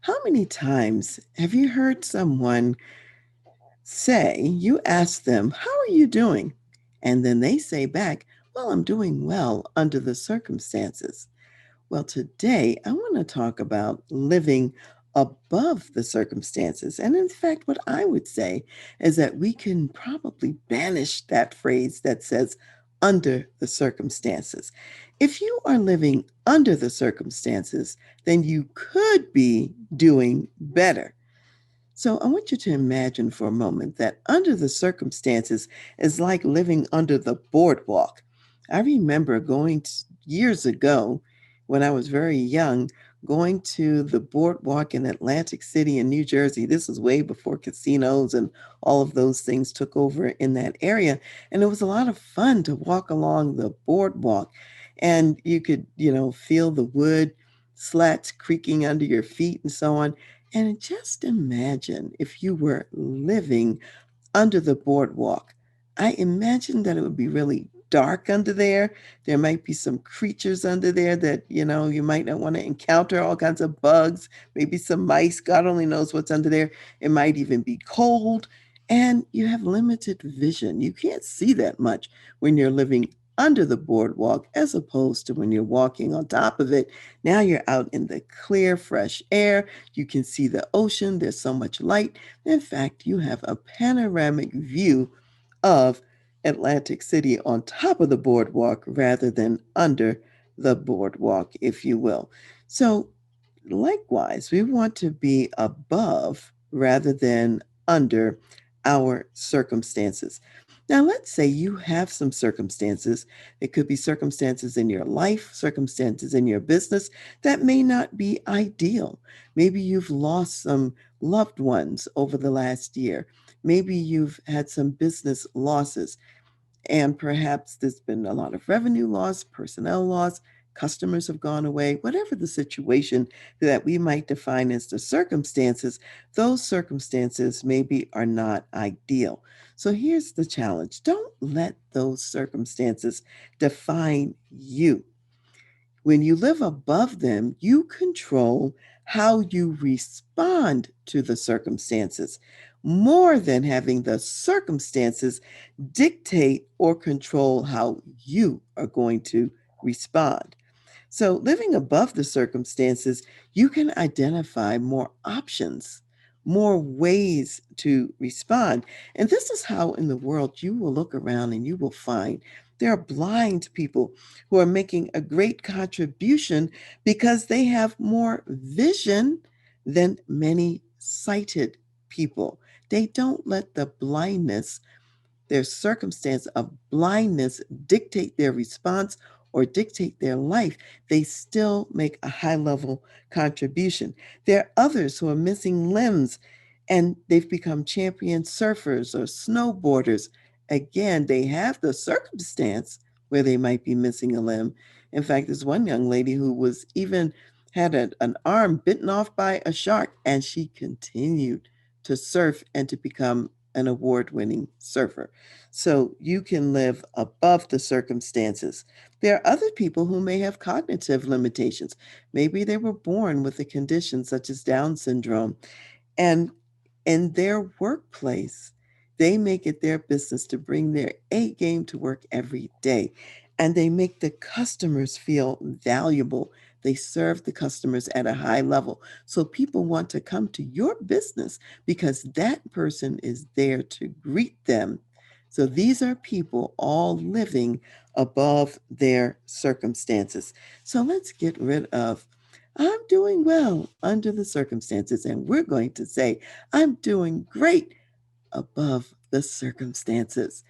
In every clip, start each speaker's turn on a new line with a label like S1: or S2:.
S1: How many times have you heard someone say, you ask them, how are you doing? And then they say back, well, I'm doing well under the circumstances. Well, today I want to talk about living above the circumstances. And in fact, what I would say is that we can probably banish that phrase that says under the circumstances. If you are living under the circumstances, then you could be doing better. So I want you to imagine for a moment that under the circumstances is like living under the boardwalk. I remember years ago when I was very young, going to the boardwalk in Atlantic City in New Jersey. This was way before casinos and all of those things took over in that area. And it was a lot of fun to walk along the boardwalk. And you could, feel the wood slats creaking under your feet and so on. And just imagine if you were living under the boardwalk. I imagine that it would be really dark under there. There might be some creatures under there that, you might not want to encounter, all kinds of bugs, maybe some mice. God only knows what's under there. It might even be cold. And you have limited vision. You can't see that much when you're living under the boardwalk as opposed to when you're walking on top of it. Now you're out in the clear, fresh air. You can see the ocean. There's so much light. In fact, you have a panoramic view of Atlantic City on top of the boardwalk rather than under the boardwalk, if you will. So, likewise, we want to be above rather than under our circumstances. Now, let's say you have some circumstances. It could be circumstances in your life, circumstances in your business that may not be ideal. Maybe you've lost some loved ones over the last year. Maybe you've had some business losses. And perhaps there's been a lot of revenue loss, personnel loss, customers have gone away, whatever the situation that we might define as the circumstances, those circumstances maybe are not ideal. So here's the challenge: don't let those circumstances define you. When you live above them, you control how you respond to the circumstances more than having the circumstances dictate or control how you are going to respond. So, living above the circumstances, you can identify more options, more ways to respond. And this is how in the world you will look around and you will find there are blind people who are making a great contribution because they have more vision than many sighted people. They don't let the blindness, their circumstance of blindness, dictate their response or dictate their life. They still make a high level contribution. There are others who are missing limbs and they've become champion surfers or snowboarders. Again, they have the circumstance where they might be missing a limb. In fact, there's one young lady who was even had an arm bitten off by a shark, and she continued to surf and to become an award winning surfer. So you can live above the circumstances. There are other people who may have cognitive limitations. Maybe they were born with a condition such as Down syndrome, and in their workplace, they make it their business to bring their A game to work every day. And they make the customers feel valuable. They serve the customers at a high level. So people want to come to your business because that person is there to greet them. So these are people all living above their circumstances. So let's get rid of I'm doing well under the circumstances. And we're going to say, I'm doing great above the circumstances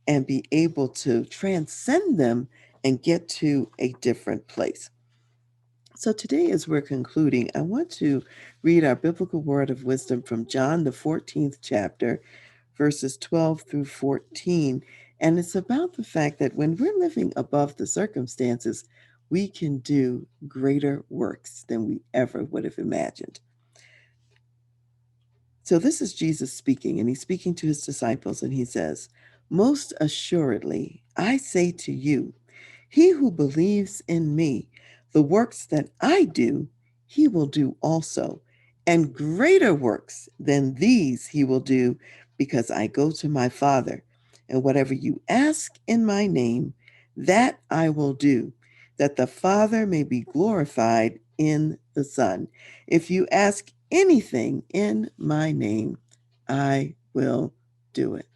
S1: and be able to transcend them and get to a different place. So today, as we're concluding, I want to read our biblical word of wisdom from John, the 14th chapter, verses 12 through 14. And it's about the fact that when we're living above the circumstances, we can do greater works than we ever would have imagined. So this is Jesus speaking, and he's speaking to his disciples, and he says, most assuredly, I say to you, he who believes in me, the works that I do, he will do also, And greater works than these he will do, because I go to my Father. And whatever you ask in my name, that I will do, that the Father may be glorified in the Son. If you ask anything in my name, I will do it.